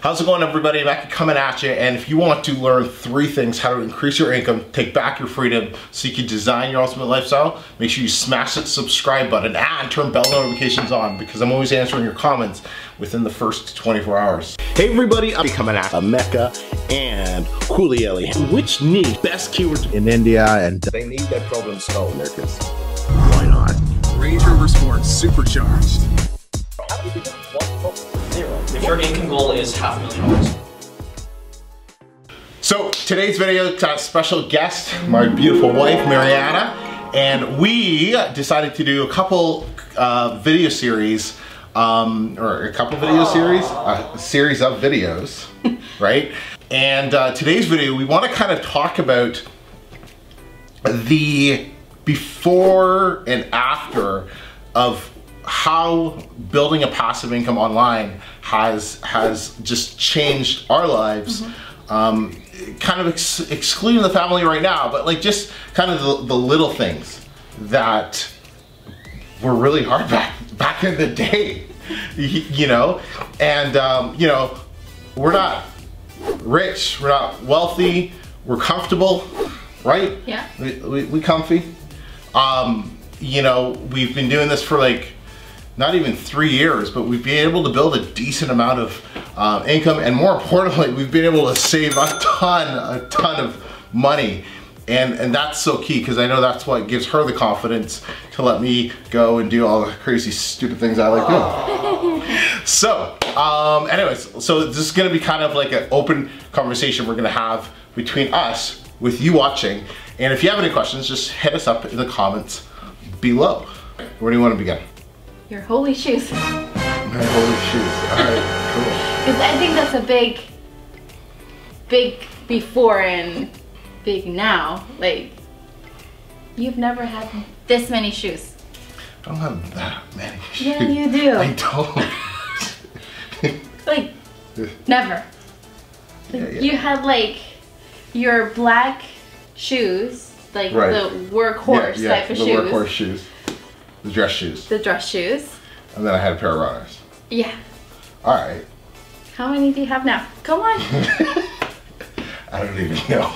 How's it going, everybody? Emeka coming at you, and if you want to learn 3 things how to increase your income, take back your freedom so you can design your ultimate lifestyle, make sure you smash that subscribe button and turn bell notifications on, because I'm always answering your comments within the first 24 hours. Hey everybody, I'm coming at Emeka and Julieli. Which need best keywords in India, and they need that problem solved there, because why not? Range Rover Sport Supercharged. How do you do 0? If your income goal is $500,000. So today's video got a special guest, my beautiful wife, Mariana, and we decided to do a couple video series, a series of videos, right? And today's video, we want to kind of talk about the before and after of how building a passive income online has just changed our lives. Kind of excluding the family right now, but like just kind of the little things that were really hard back in the day, you know? And you know, we're not rich, we're not wealthy, we're comfortable, right? Yeah. We comfy. You know, we've been doing this for like not even 3 years, but we've been able to build a decent amount of income, and more importantly, we've been able to save a ton of money, and that's so key, because I know that's what gives her the confidence to let me go and do all the crazy stupid things I like doing. So anyways, so this is gonna be kind of like an open conversation we're gonna have between us with you watching, and if you have any questions, just hit us up in the comments below. Where do you want to begin? Your holy shoes. My holy shoes. Alright, cool. Because I think that's a big before and big now. Like, you've never had this many shoes. I don't have that many shoes. Yeah, you do. I don't. Like, never. Like, you had like your black shoes, like the workhorse type of shoes. The workhorse shoes. The dress shoes. The dress shoes. And then I had a pair of runners. Yeah. Alright. How many do you have now? Come on. I don't even know.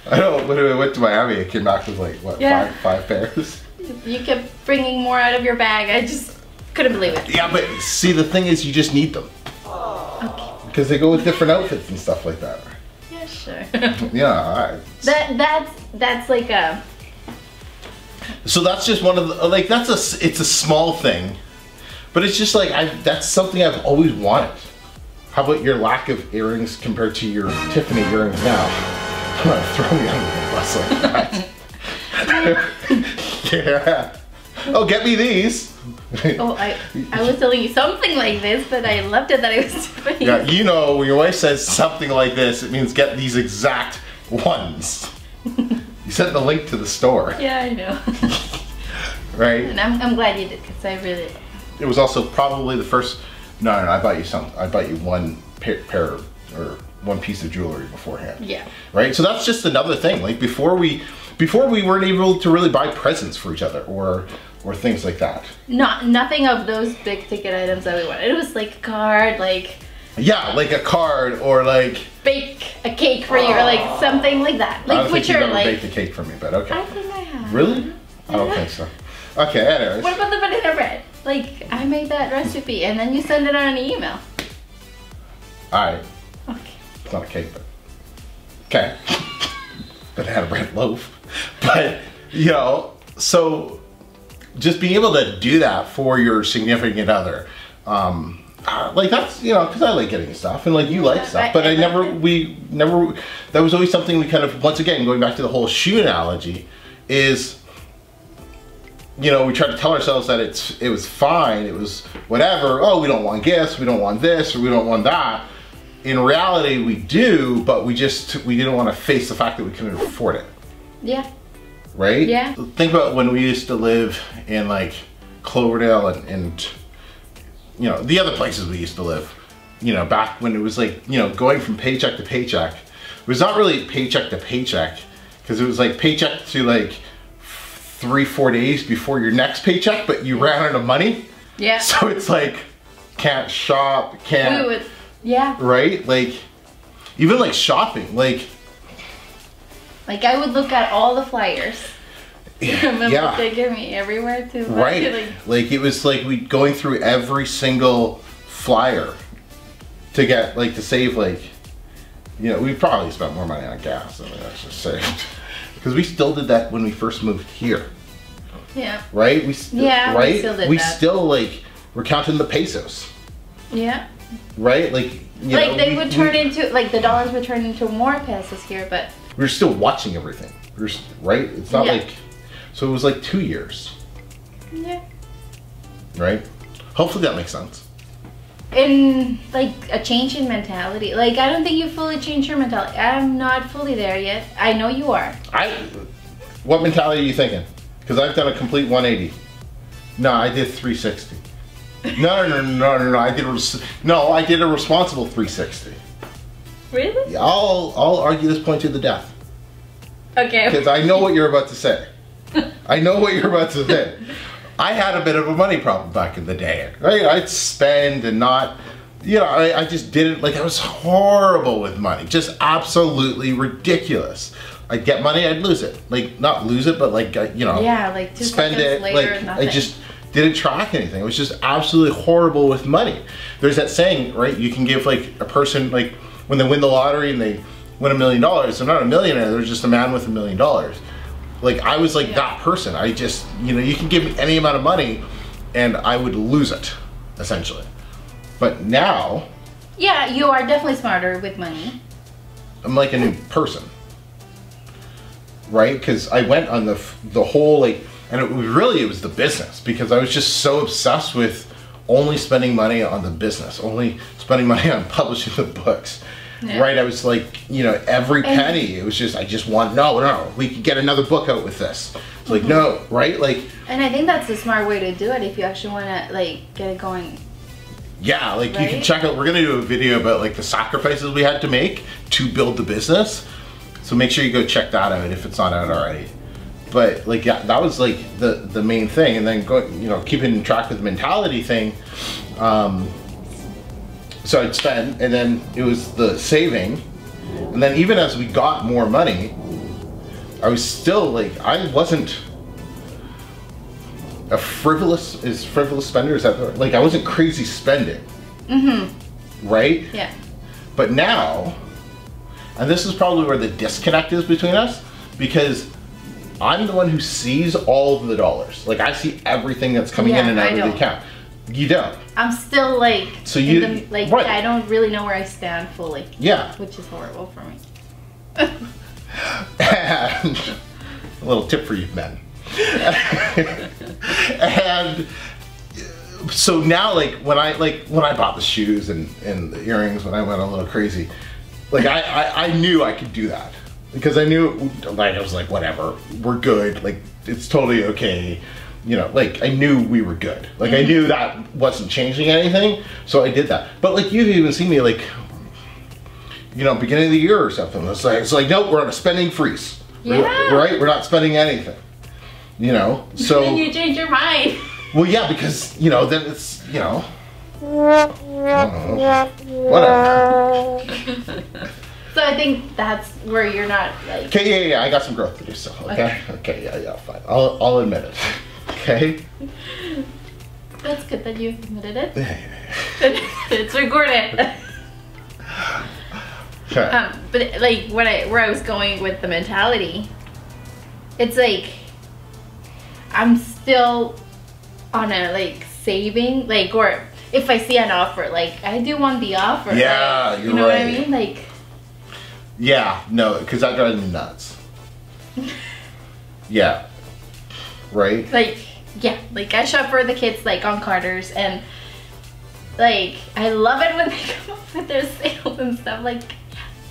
I know, when I went to Miami, I came back with like, what, five pairs? You kept bringing more out of your bag. I just couldn't believe it. Yeah, but see, the thing is, you just need them. Okay. Because they go with different outfits and stuff like that. Yeah, sure. Yeah, alright. That's like a... So that's just one of the, like, it's a small thing, but it's just like, that's something I've always wanted. How about your lack of earrings compared to your Tiffany earrings now? I'm gonna throw me under the bus like that. Yeah. Oh, get me these. Oh, I was telling you something like this, but I loved it that I was doing. Yeah, you know, when your wife says something like this, it means get these exact ones. You sent the link to the store. Yeah, I know. Right? And I'm glad you did, because I really... It was also probably the first... No, I bought you something. I bought you one pair or one piece of jewelry beforehand. Yeah. Right? So that's just another thing. Like before we weren't able to really buy presents for each other or things like that. Nothing of those big ticket items that we wanted. It was like a card, like... Yeah, like a card or like... Bake a cake for you or like something like that. Like, I don't think you've ever baked a cake for me, but okay. I think I have. Really? I don't think so. Okay, anyways. What about the banana bread? Like, I made that recipe and then you send it on an email. Alright. Okay. It's not a cake, but... Okay. Banana bread loaf. But, you know, so... Just being able to do that for your significant other, like that's, you know, because I like getting stuff and like you like stuff, but we never, that was always something we kind of, once again, going back to the whole shoe analogy, is, you know, we tried to tell ourselves that it was fine, it was whatever, oh, we don't want gifts, we don't want this, or we don't want that. In reality, we do, but we didn't want to face the fact that we couldn't afford it. Yeah. Right? Yeah. Think about when we used to live in like Cloverdale and you know, the other places we used to live, you know, back when it was like, you know, going from paycheck to paycheck. It was not really paycheck to paycheck, because it was like paycheck to like 3-4 days before your next paycheck, but you ran out of money. Yeah. So it's like, can't shop, can't. We would, yeah. Right? Like, even like shopping, like I would look at all the flyers. Remember yeah. they give me everywhere to buy, right. Like it was like we going through every single flyer to get like to save like, you know, we probably spent more money on gas than we actually saved. Because we still did that when we first moved here. Yeah. Right? We still did we that. still like we're counting the pesos. Yeah. Right? Like you know, they would turn into like the dollars would turn into more pesos here, but we're still watching everything. Right? It's not like so it was like 2 years. Yeah. Right? Hopefully that makes sense. In like a change in mentality. Like I don't think you fully changed your mentality. I'm not fully there yet. I know you are. What mentality are you thinking? Because I've done a complete 180. No, I did 360. No. I did a responsible 360. Really? I'll argue this point to the death. Okay. Because I know what you're about to say. I know what you're about to say. I had a bit of a money problem back in the day. Right? I'd spend and not, you know, I just didn't, like I was horrible with money. Just absolutely ridiculous. I'd get money, I'd lose it. Like, not lose it, but like, you know. Yeah, like 2 spend seconds it, later, like, nothing. I just didn't track anything. It was just absolutely horrible with money. There's that saying, right? You can give like a person, like when they win the lottery and they win $1 million, they're not a millionaire, they're just a man with $1 million. Like I was like that person. I just, you know, you can give me any amount of money and I would lose it, essentially. But now. Yeah, you are definitely smarter with money. I'm like a new person. Right? Because I went on the whole like, and it was the business, because I was just so obsessed with only spending money on the business, only spending money on publishing the books. Yeah. Right? I was like, you know, every penny, it was just, I just want, no, we could get another book out with this. It's like, no, right? Like. And I think that's the smart way to do it if you actually want to like get it going. Yeah, like you can check out, we're going to do a video about like the sacrifices we had to make to build the business. So make sure you go check that out if it's not out already. But like, yeah, that was like the main thing. And then going, you know, keeping track with the mentality thing. So I'd spend, and then it was the saving. And then even as we got more money, I was still like, I wasn't a frivolous spender, is that the, like I wasn't crazy spending. Mm-hmm. Right? Yeah. But now, and this is probably where the disconnect is between us, because I'm the one who sees all of the dollars. Like I see everything that's coming in and out of the account. You don't. I'm still like, so you, like right. I don't really know where I stand fully. Yeah. Which is horrible for me. And a little tip for you men. And so now like when I bought the shoes and the earrings, when I went a little crazy, like I knew I could do that. Because I knew, like I was like, whatever, we're good, like it's totally okay. You know, like I knew we were good. Like I knew that wasn't changing anything, so I did that. But like you've even seen me like, you know, beginning of the year or something. It's like nope, we're on a spending freeze. Yeah. Right? We're not spending anything. You know, so. Then you change your mind. Well, yeah, because you know, then it's, you know, whatever. So I think that's where you're not like. Okay, yeah, I got some growth to do still. Okay, yeah, fine. I'll admit it. Okay. That's good that you admitted it. It's recorded. Okay. But like where I was going with the mentality, it's like I'm still on a like saving, like, or if I see an offer, like I do want the offer. Yeah, like, you're you know right. what I mean? Like. Yeah, no, because that drives me nuts. Yeah. Right? Like, yeah, like I shop for the kids like on Carter's, and like I love it when they come up with their sales and stuff. Like,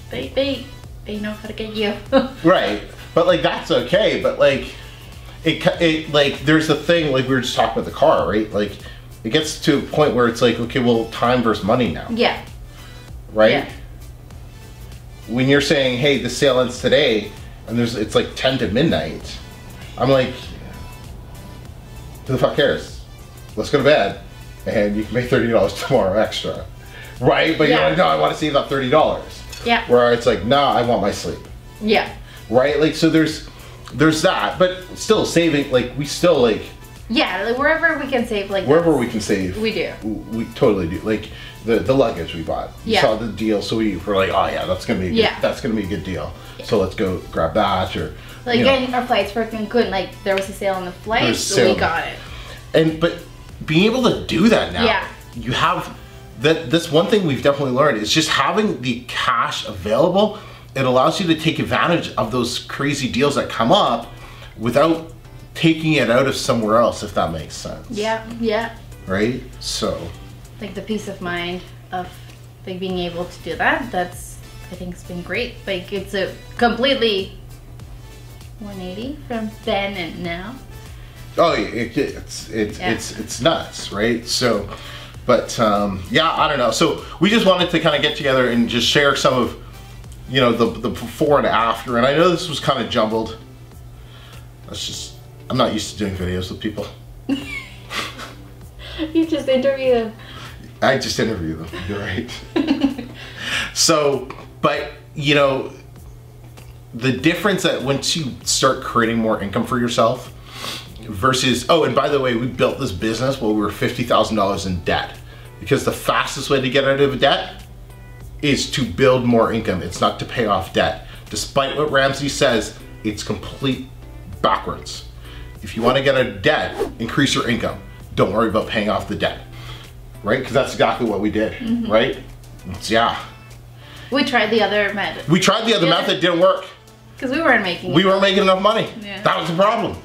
they know how to get you. Right, but like that's okay. But like, it like there's the thing, like we were just talking about the car, right? Like, it gets to a point where it's like, okay, well, time versus money now. Yeah. Right. Yeah. When you're saying, hey, the sale ends today, and it's like 10 to midnight, I'm like, who the fuck cares? Let's go to bed. and you can make $30 tomorrow extra, right? But you're like, no, I want to save that $30. Yeah. Where it's like, no, I want my sleep. Yeah. Right? Like, so there's that, but still saving, like, we still like. Yeah, like wherever we can save, like. Wherever we can save. We do. We totally do. Like the luggage we bought. We saw the deal, so we were like, oh yeah, that's gonna be that's gonna be a good deal. Yeah. So let's go grab that, or. Like getting our flights for Cancun, like there was a sale on the flights, so we got it. But being able to do that now, you have that's one thing we've definitely learned is just having the cash available. It allows you to take advantage of those crazy deals that come up without taking it out of somewhere else, if that makes sense. Yeah, yeah. Right? So. Like the peace of mind of like being able to do that, that's, I think it's been great. Like it's a completely 180 from then and now. Oh, it's nuts, right? So, but yeah, I don't know. So we just wanted to kind of get together and just share some of, you know, the before and after. And I know this was kind of jumbled. That's just, I'm not used to doing videos with people. You just interview them. I just interview them, you're right. So, but you know, the difference that once you start creating more income for yourself versus, oh, and by the way, we built this business while we were $50,000 in debt, because the fastest way to get out of debt is to build more income. It's not to pay off debt. Despite what Ramsey says, it's complete backwards. If you want to get out of debt, increase your income. Don't worry about paying off the debt, right? Because that's exactly what we did, right? Yeah. We tried the other method. We tried the other method, didn't work. Because we weren't making enough money. Yeah. That was the problem,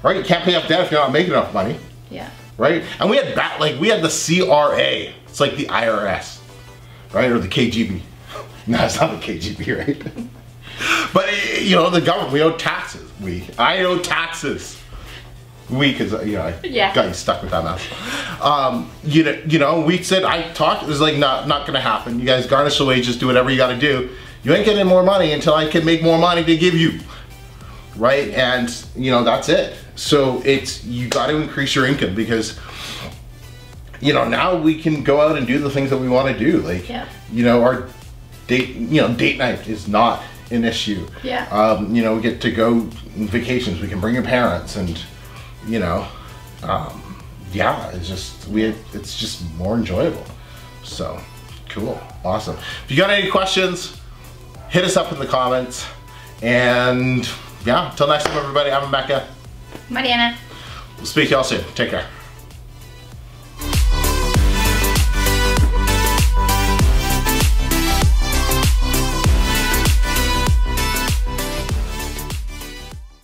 right? You can't pay off debt if you're not making enough money. Yeah. Right? And we had we had the CRA. It's like the IRS, right? Or the KGB. No, it's not the KGB, right? But you know, the government, we owe taxes. I owe taxes. Because you know, I got stuck with that mess. You know, we said it was like not gonna happen. You guys garnish the wages, do whatever you got to do. You ain't getting more money until I can make more money to give you, right? And you know, that's it. So you got to increase your income, because you know, now we can go out and do the things that we want to do. Like you know, our date night is not an issue. Yeah. You know, we get to go on vacations. We can bring your parents, and you know, yeah, it's just more enjoyable. So cool, awesome. If you got any questions, hit us up in the comments. And yeah, until next time, everybody, I'm Emeka. Mariana. We'll speak to y'all soon. Take care.